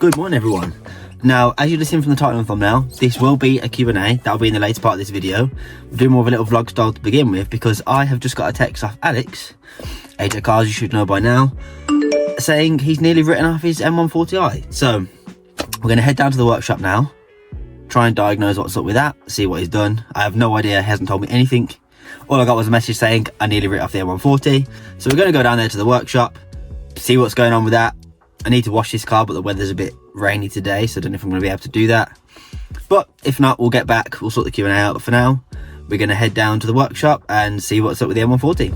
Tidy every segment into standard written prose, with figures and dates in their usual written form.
Good morning, everyone. Now, as you've seen from the title and thumbnail, this will be a Q&A. That'll be in the later part of this video. We'll do more of a little vlog style to begin with because I have just got a text off Alex, AJ Cars, you should know by now, saying he's nearly written off his M140i. So, we're going to head down to the workshop now, try and diagnose what's up with that, see what he's done. I have no idea, he hasn't told me anything. All I got was a message saying I nearly written off the M140. So we're going to go down there to the workshop, see what's going on with that. I need to wash this car, but the weather's a bit rainy today, so I don't know if I'm going to be able to do that. But if not, we'll get back, we'll sort the Q&A out. But for now, we're going to head down to the workshop and see what's up with the M140.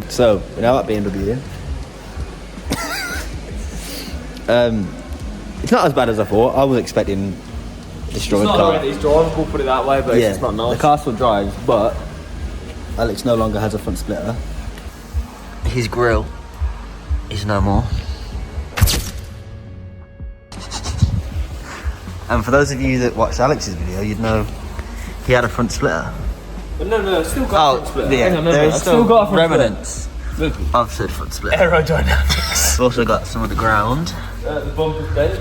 So, we're now at BMW. It's not as bad as I thought. I was expecting destroyed car. It's drivable, put it that way, but Yeah, it's just not nice. the car still drives, but Alex no longer has a front splitter. His grille is no more. And for those of you that watched Alex's video, you'd know he had a front splitter. But no, it's still got a front splitter. Yeah, Hang on, no, there is it's still got a front remnants of said front splitter. Aerodynamics. We've also got some of the ground. The bumper's bent.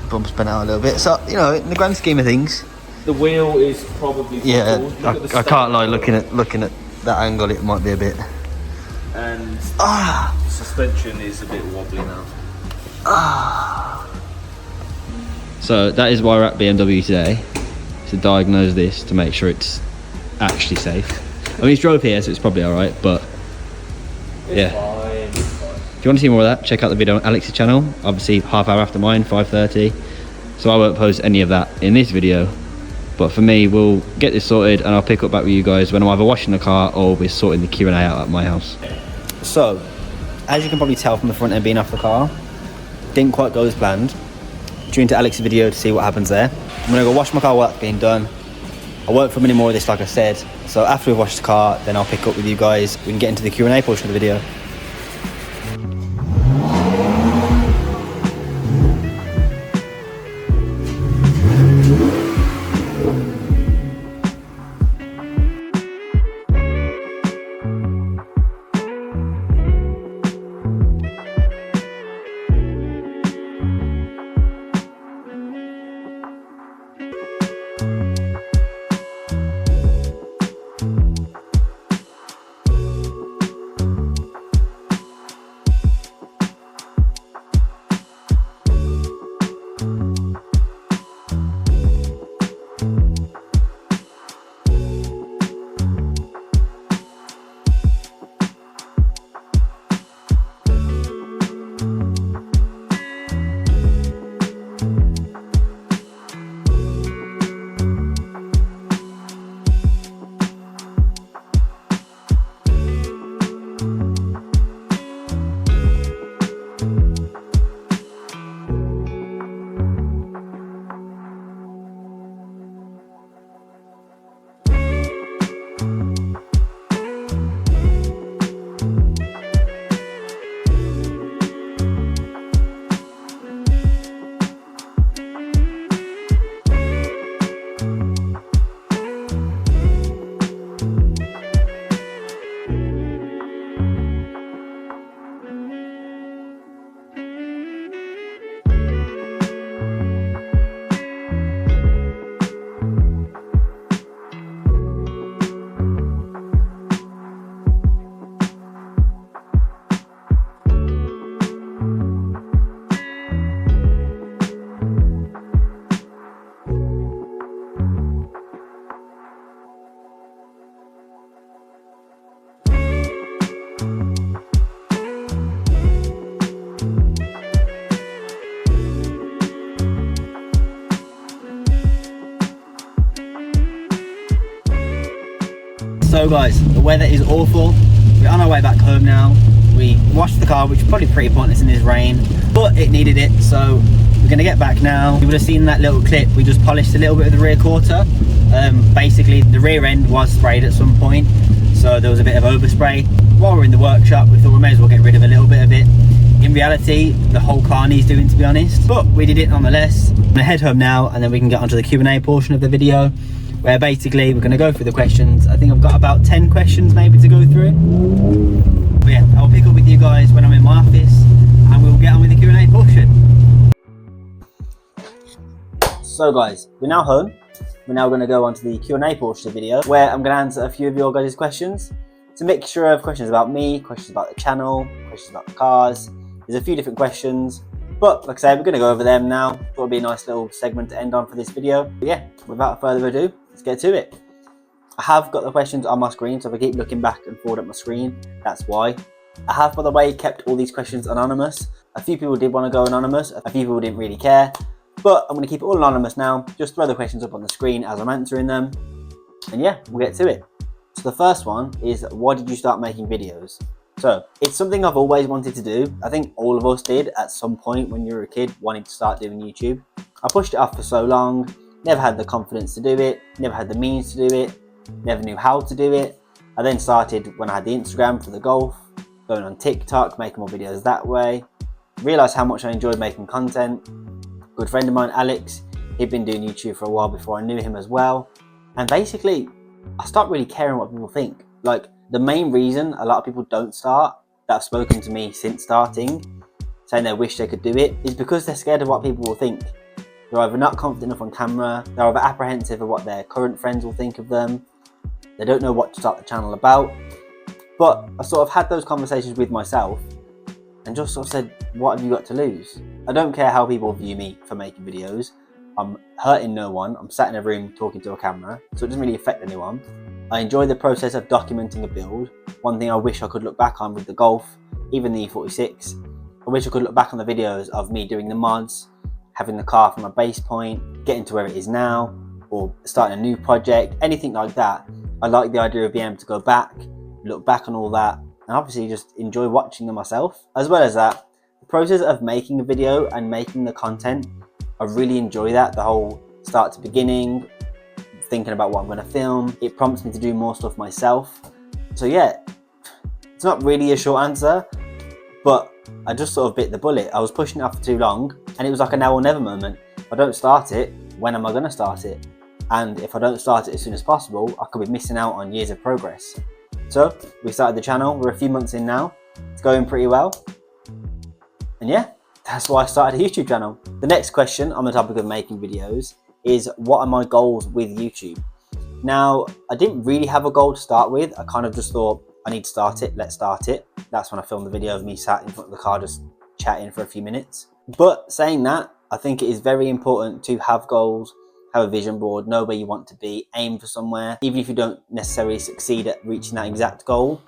Bumper's bent out a little bit. So, you know, in the grand scheme of things, The wheel is probably yeah, Look at the I can't lie, looking at that angle, it might be a bit. And suspension is a bit wobbly now. So that is why we're at BMW today, to diagnose this, to make sure it's actually safe. I mean, it's drove here, so it's probably alright, but yeah. Fine. If you want to see more of that, check out the video on Alex's channel, obviously half hour after mine, 5:30. So I won't post any of that in this video, but for me, we'll get this sorted and I'll pick up back with you guys when I'm either washing the car or we're sorting the Q&A out at my house. So, as you can probably tell from the front end being off the car, didn't quite go as planned. Tune into Alex's video to see what happens there. I'm gonna go wash my car while that's being done. I won't film any more of this, like I said. So after we've washed the car, then I'll pick up with you guys. We can get into the Q&A portion of the video. So guys, the weather is awful. We're on our way back home now. We washed the car, which is probably pretty pointless in this rain, but it needed it, so we're gonna get back now. You would have seen that little clip. We just polished a little bit of the rear quarter. Basically, the rear end was sprayed at some point, so there was a bit of overspray. While we're in the workshop, we thought we may as well get rid of a little bit of it. In reality, the whole car needs doing, to be honest, but we did it nonetheless. I'm gonna head home now, and then we can get onto the Q&A portion of the video, where basically we're gonna go through the questions. I think I've got about 10 questions maybe to go through. But yeah, I'll pick up with you guys when I'm in my office, and we'll get on with the Q&A portion. So guys, we're now home. We're now going to go on to the Q&A portion of the video, where I'm going to answer a few of your guys' questions. It's a mixture of questions about me, questions about the channel, questions about the cars. There's a few different questions, but like I said, we're going to go over them now. Thought it'd be a nice little segment to end on for this video. But yeah, without further ado, let's get to it. I have got the questions on my screen, so if I keep looking back and forward at my screen, that's why. I have, by the way, kept all these questions anonymous. A few people did want to go anonymous, a few people didn't really care. But I'm going to keep it all anonymous now, just throw the questions up on the screen as I'm answering them. And yeah, we'll get to it. So the first one is, why did you start making videos? So it's something I've always wanted to do. I think all of us did at some point when you were a kid, wanting to start doing YouTube. I pushed it off for so long, never had the confidence to do it, never had the means to do it, never knew how to do it. I then started when I had the Instagram for the golf, going on TikTok, making more videos that way. Realised how much I enjoyed making content. Good friend of mine, Alex, he'd been doing YouTube for a while before I knew him as well. And basically, I stopped really caring what people think. Like, the main reason a lot of people don't start, that have spoken to me since starting, saying they wish they could do it, is because they're scared of what people will think. They're either not confident enough on camera, they're either apprehensive of what their current friends will think of them, they don't know what to start the channel about. But I sort of had those conversations with myself, and just sort of said, what have you got to lose? I don't care how people view me for making videos. I'm hurting no one. I'm sat in a room talking to a camera, so it doesn't really affect anyone. I enjoy the process of documenting a build. One thing I wish I could look back on with the Golf, even the E46, I wish I could look back on the videos of me doing the mods, having the car from a base point, getting to where it is now, or starting a new project, anything like that. I like the idea of being able to go back, look back on all that, and obviously just enjoy watching them myself. As well as that, the process of making a video and making the content, I really enjoy that. The whole start to beginning, thinking about what I'm going to film, it prompts me to do more stuff myself. So yeah, it's not really a short answer, but I just sort of bit the bullet. I was pushing it off for too long, and it was like a now or never moment. If I don't start it, when am I going to start it? And if I don't start it as soon as possible, I could be missing out on years of progress. So we started the channel, we're a few months in now, it's going pretty well. And yeah, that's why I started a YouTube channel. The next question on the topic of making videos is, what are my goals with YouTube? Now, I didn't really have a goal to start with. I kind of just thought, I need to start it, let's start it. That's when I filmed the video of me sat in front of the car just chatting for a few minutes. But saying that, I think it is very important to have goals, have a vision board, know where you want to be, aim for somewhere. Even if you don't necessarily succeed at reaching that exact goal,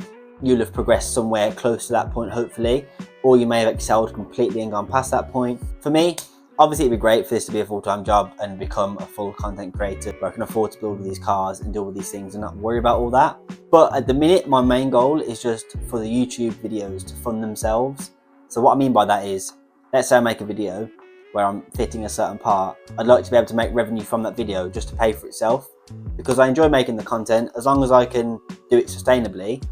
you'll have progressed somewhere close to that point, hopefully, or you may have excelled completely and gone past that point. For me, obviously it'd be great for this to be a full-time job and become a full content creator where I can afford to build all these cars and do all these things and not worry about all that. But at the minute, my main goal is just for the YouTube videos to fund themselves. So what I mean by that is, let's say I make a video where I'm fitting a certain part, I'd like to be able to make revenue from that video just to pay for itself, because I enjoy making the content. As long as I can do it sustainably,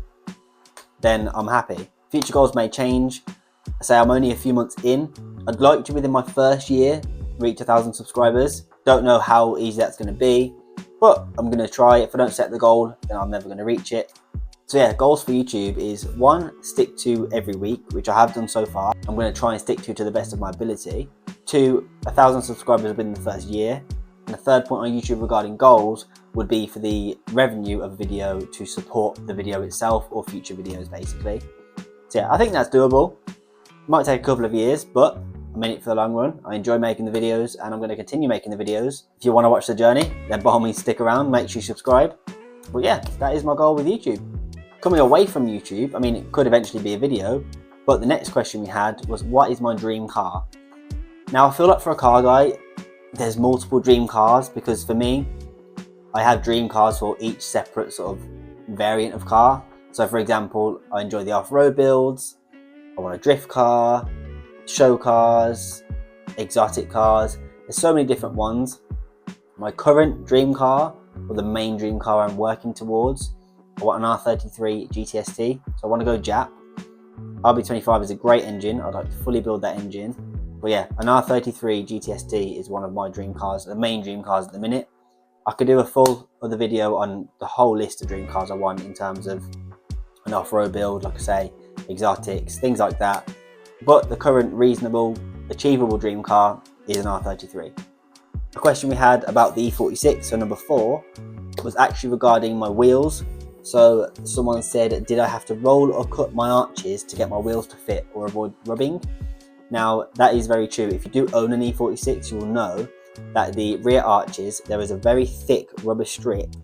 then I'm happy. Future goals may change. I say I'm only a few months in. I'd like to, within my first year, reach 1,000 subscribers. Don't know how easy that's going to be, but I'm going to try. If I don't set the goal, then I'm never going to reach it. So yeah, goals for YouTube is 1, stick to every week, which I have done so far. I'm going to try and stick to the best of my ability. 2, 1,000 subscribers within the first year. And the third point on YouTube regarding goals would be for the revenue of a video to support the video itself or future videos, basically. So yeah, I think that's doable. Might take a couple of years, but I'm in it for the long run. I enjoy making the videos, and I'm going to continue making the videos. If you want to watch the journey, then by all means stick around, make sure you subscribe. But yeah, that is my goal with YouTube. Coming away from YouTube, I mean, it could eventually be a video, but the next question we had was, what is my dream car? Now, I feel like for a car guy, there's multiple dream cars, because for me, I have dream cars for each separate sort of variant of car. So for example, I enjoy the off-road builds, I want a drift car, show cars, exotic cars. There's so many different ones. My current dream car, or the main dream car I'm working towards, I want an R33 GTST, so I want to go Jap. RB25 is a great engine, I'd like to fully build that engine. But yeah, an R33 GTST is one of my dream cars, the main dream cars at the minute. I could do a full other video on the whole list of dream cars I want in terms of an off-road build, like I say, exotics, things like that. But the current reasonable, achievable dream car is an R33. The question we had about the E46, so number 4, was actually regarding my wheels. So someone said, did I have to roll or cut my arches to get my wheels to fit or avoid rubbing? Now, that is very true. If you do own an E46, you will know that the rear arches, there is a very thick rubber strip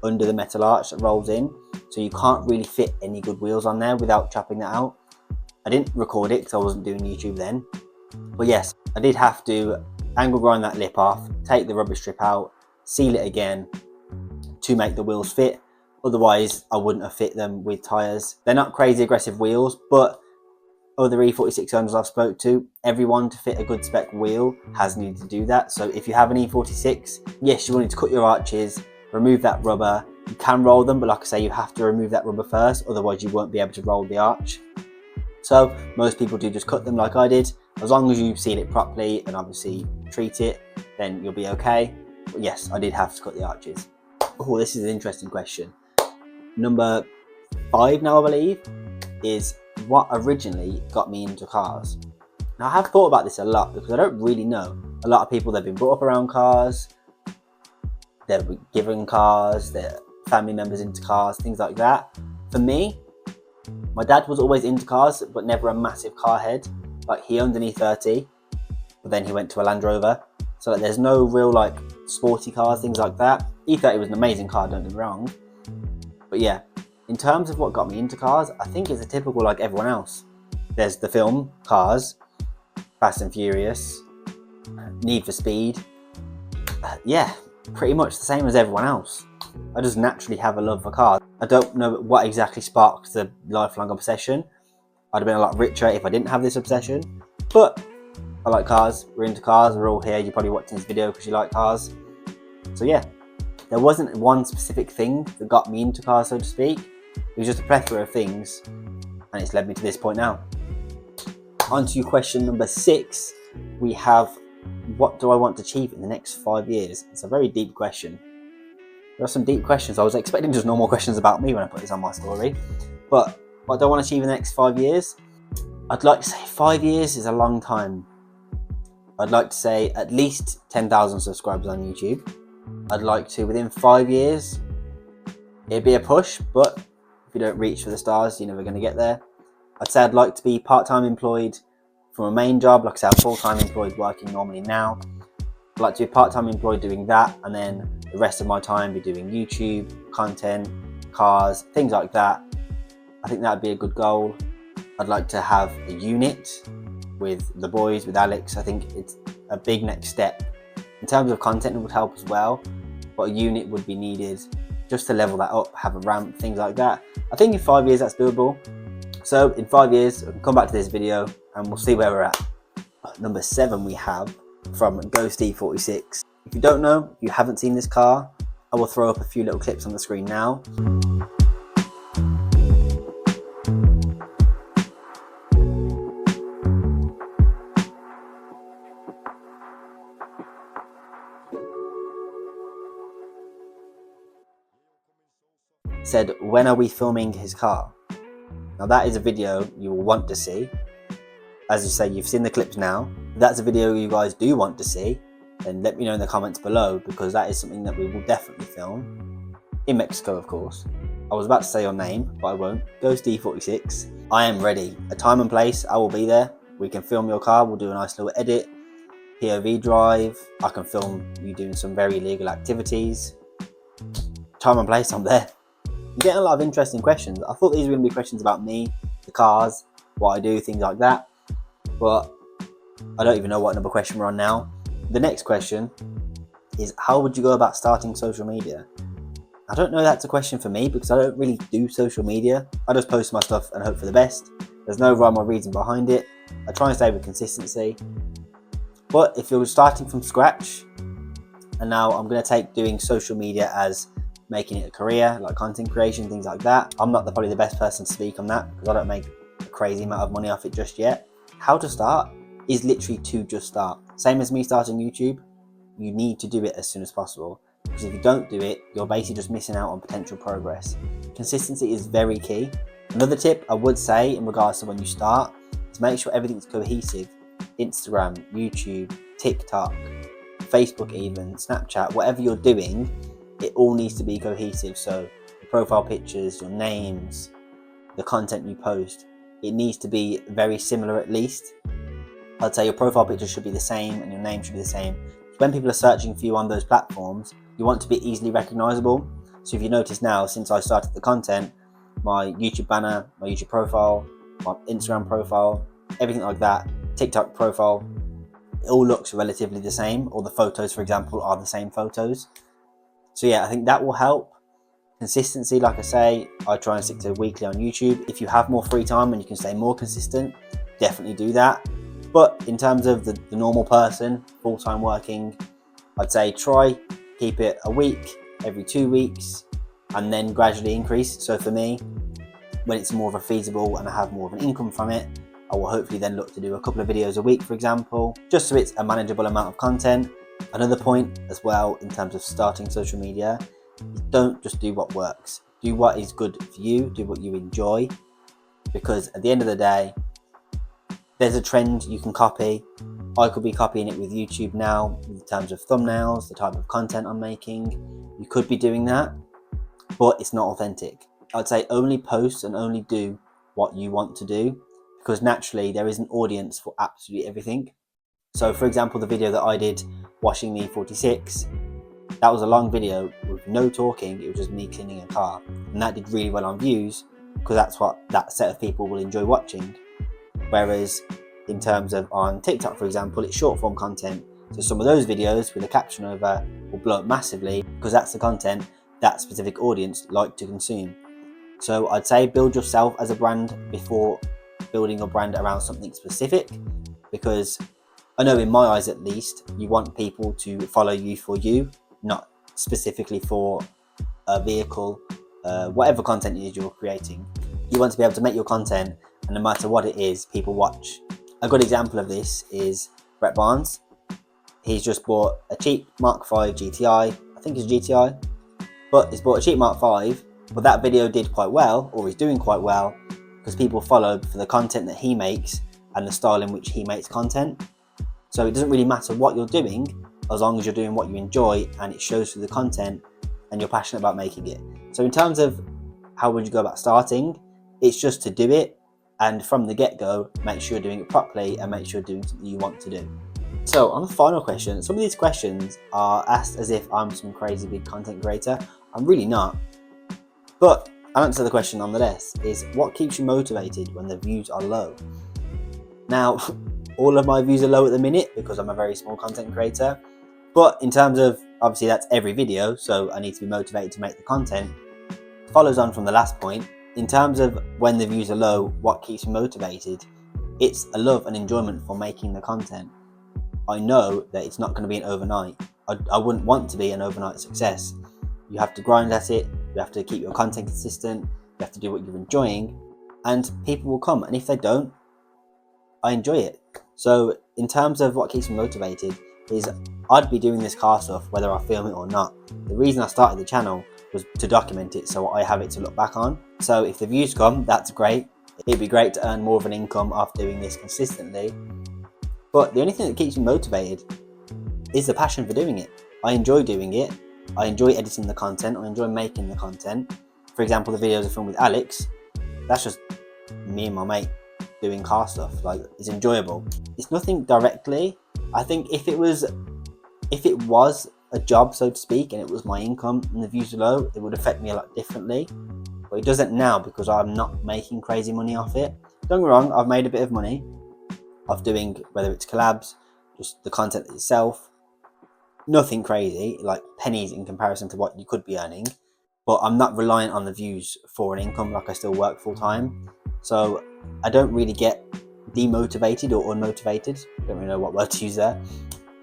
under the metal arch that rolls in. So you can't really fit any good wheels on there without chopping that out. I didn't record it because I wasn't doing YouTube then. But yes, I did have to angle grind that lip off, take the rubber strip out, seal it again to make the wheels fit. Otherwise, I wouldn't have fit them with tyres. They're not crazy aggressive wheels, but other E46 owners I've spoke to, everyone to fit a good spec wheel has needed to do that. So if you have an E46, yes, you will need to cut your arches, remove that rubber. You can roll them, but like I say, you have to remove that rubber first, otherwise you won't be able to roll the arch. So most people do just cut them like I did. As long as you seal it properly and obviously treat it, then you'll be okay. But yes, I did have to cut the arches. Oh, this is an interesting question. Number 5 now, I believe, is what originally got me into cars. Now I have thought about this a lot because I don't really know. A lot of people, they've been brought up around cars, they've been given cars, their family members into cars, things like that. For me, my dad was always into cars, but never a massive car head. Like, he owned an E30, but then he went to a Land Rover. So like, there's no real like sporty cars, things like that. E30 was an amazing car, don't get me wrong. But yeah, in terms of what got me into cars, I think it's a typical like everyone else. There's the film, Cars, Fast and Furious, Need for Speed. Yeah, pretty much the same as everyone else. I just naturally have a love for cars. I don't know what exactly sparked the lifelong obsession. I'd have been a lot richer if I didn't have this obsession. But I like cars, we're into cars, we're all here. You're probably watching this video because you like cars. So yeah, there wasn't one specific thing that got me into cars, so to speak. It was just a plethora of things, and it's led me to this point now. On to question number 6, we have, what do I want to achieve in the next 5 years? It's a very deep question. There are some deep questions. I was expecting just normal questions about me when I put this on my story. But what do I want to achieve in the next 5 years? I'd like to say 5 years is a long time. I'd like to say at least 10,000 subscribers on YouTube. I'd like to, within 5 years, it'd be a push, but if you don't reach for the stars, you're never going to get there. I'd say I'd like to be part-time employed from a main job. Like I say, I'm full-time employed working normally now. I'd like to be part-time employed doing that, and then the rest of my time be doing YouTube, content, cars, things like that. I think that would be a good goal. I'd like to have a unit with the boys, with Alex. I think it's a big next step. In terms of content, it would help as well, but a unit would be needed just to level that up, have a ramp, things like that. I think in 5 years that's doable. So in 5 years, I can come back to this video and we'll see where we're at. Number 7 we have from Ghost E46. If you don't know, if you haven't seen this car, I will throw up a few little clips on the screen now. Said, when are we filming his car? Now that is a video you will want to see. As you say, you've seen the clips now. If that's a video you guys do want to see, then let me know in the comments below, because that is something that we will definitely film. In Mexico, of course. I was about to say your name, but I won't. Ghost E46. I am ready. A time and place, I will be there. We can film your car, we'll do a nice little edit. POV drive. I can film you doing some very illegal activities. Time and place, I'm there. I'm getting a lot of interesting questions. I thought these were going to be questions about me, the cars, what I do, things like that. But I don't even know what number question we're on now. The next question is, how would you go about starting social media? I don't know that's a question for me because I don't really do social media. I just post my stuff and hope for the best. There's no rhyme or reason behind it. I try and stay with consistency. But if you're starting from scratch, and now I'm going to take doing social media as making it a career, like content creation, things like that. I'm not probably the best person to speak on that because I don't make a crazy amount of money off it just yet. How to start is literally to just start. Same as me starting YouTube, you need to do it as soon as possible. Because if you don't do it, you're basically just missing out on potential progress. Consistency is very key. Another tip I would say in regards to when you start is make sure everything's cohesive. Instagram, YouTube, TikTok, Facebook even, Snapchat, whatever you're doing, it all needs to be cohesive. So your profile pictures, your names, the content you post, it needs to be very similar at least. I'd say your profile picture should be the same and your name should be the same. When people are searching for you on those platforms, you want to be easily recognizable. So if you notice now, since I started the content, my YouTube banner, my YouTube profile, my Instagram profile, everything like that, TikTok profile, it all looks relatively the same, or the photos, for example, are the same photos. So yeah, I think that will help. Consistency, like I say, I try and stick to weekly on YouTube. If you have more free time and you can stay more consistent, definitely do that. But in terms of the normal person, full-time working, I'd say try keep it a week, every 2 weeks, and then gradually increase. So for me, when it's more of a feasible and I have more of an income from it, I will hopefully then look to do a couple of videos a week, for example, just so it's a manageable amount of content. Another point as well in terms of starting social media, don't just do what works. Do what is good for you, do what you enjoy, because at the end of the day, there's a trend you can copy. I could be copying it with YouTube now in terms of thumbnails, the type of content I'm making. You could be doing that, but it's not authentic. I'd say only post and only do what you want to do, because naturally there is an audience for absolutely everything. So for example, the video that I did, washing the 46, that was a long video with no talking, it was just me cleaning a car. And that did really well on views, because that's what that set of people will enjoy watching. Whereas in terms of on TikTok, for example, it's short form content. So some of those videos with a caption over will blow up massively, because that's the content that specific audience like to consume. So I'd say build yourself as a brand before building a brand around something specific, because I know in my eyes at least, you want people to follow you for you, not specifically for a vehicle, whatever content it is you're creating. You want to be able to make your content, and no matter what it is, people watch. A good example of this is Brett Barnes. He's just bought a cheap Mark V GTI, I think it's GTI, but he's bought a cheap Mark V, but that video did quite well, or is doing quite well, because people followed for the content that he makes and the style in which he makes content. So it doesn't really matter what you're doing, as long as you're doing what you enjoy and it shows through the content and you're passionate about making it. So in terms of how would you go about starting, it's just to do it, and from the get-go, make sure you're doing it properly and make sure you're doing something you want to do. So on the final question, some of these questions are asked as if I'm some crazy big content creator. I'm really not. But I'll answer the question nonetheless, is what keeps you motivated when the views are low? Now, all of my views are low at the minute because I'm a very small content creator. But in terms of, obviously that's every video, so I need to be motivated to make the content. Follows on from the last point. In terms of when the views are low, what keeps me motivated? It's a love and enjoyment for making the content. I know that it's not going to be an overnight. I wouldn't want to be an overnight success. You have to grind at it, you have to keep your content consistent, you have to do what you're enjoying, and people will come. And if they don't, I enjoy it. So in terms of what keeps me motivated is I'd be doing this car stuff whether I film it or not. The reason I started the channel was to document it so I have it to look back on. So if the views come, that's great. It'd be great to earn more of an income after doing this consistently. But the only thing that keeps me motivated is the passion for doing it. I enjoy doing it. I enjoy editing the content. I enjoy making the content. For example, the videos I filmed with Alex, that's just me and my mate doing car stuff. Like, it's enjoyable. It's nothing directly. I think if it was a job, so to speak, and it was my income and the views are low, it would affect me a lot differently. But it doesn't now because I'm not making crazy money off it. Don't get me wrong, I've made a bit of money off doing, whether it's collabs, just the content itself. Nothing crazy, like pennies in comparison to what you could be earning. but I'm not reliant on the views for an income. Like, I still work full time, so I don't really get demotivated or unmotivated. I don't really know what word to use there.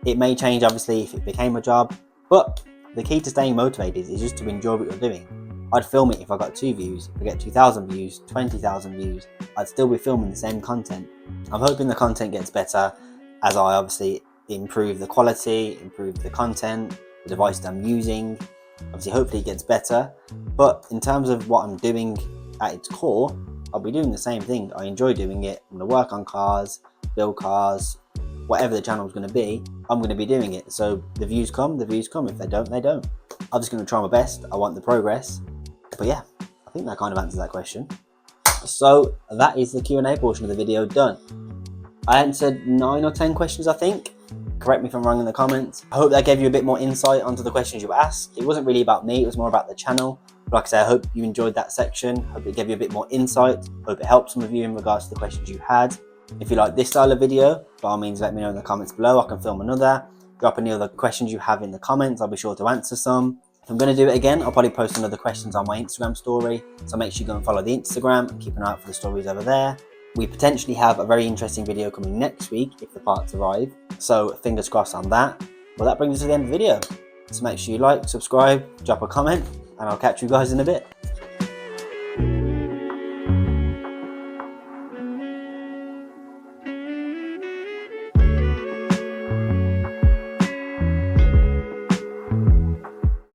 It may change obviously if it became a job, but the key to staying motivated is just to enjoy what you're doing. I'd film it if I got 2 views. If I get 2,000 views, 20,000 views, I'd still be filming the same content. I'm hoping the content gets better as I obviously improve the quality, improve the content, the device that I'm using. Obviously, hopefully it gets better. But in terms of what I'm doing at its core, I'll be doing the same thing. I enjoy doing it. I'm going to work on cars, build cars, whatever the channel is going to be, I'm going to be doing it. So the views come, the views come. If they don't, they don't. I'm just going to try my best. I want the progress. But yeah, I think that kind of answers that question. So that is the Q&A portion of the video done. I answered 9 or 10 questions, I think. Correct me if I'm wrong in the comments. I hope that gave you a bit more insight onto the questions you were asked. It wasn't really about me, it was more about the channel. But like I said, I hope you enjoyed that section. Hope it gave you a bit more insight. Hope it helped some of you in regards to the questions you had. If you like this style of video, by all means let me know in the comments below. I can film another. Drop any other questions you have in the comments. I'll be sure to answer some. If I'm going to do it again, I'll probably post another questions on my Instagram story. So make sure you go and follow the Instagram and keep an eye out for the stories over there. We potentially have a very interesting video coming next week if the parts arrive. So fingers crossed on that. Well, that brings us to the end of the video. So make sure you like, subscribe, drop a comment, and I'll catch you guys in a bit.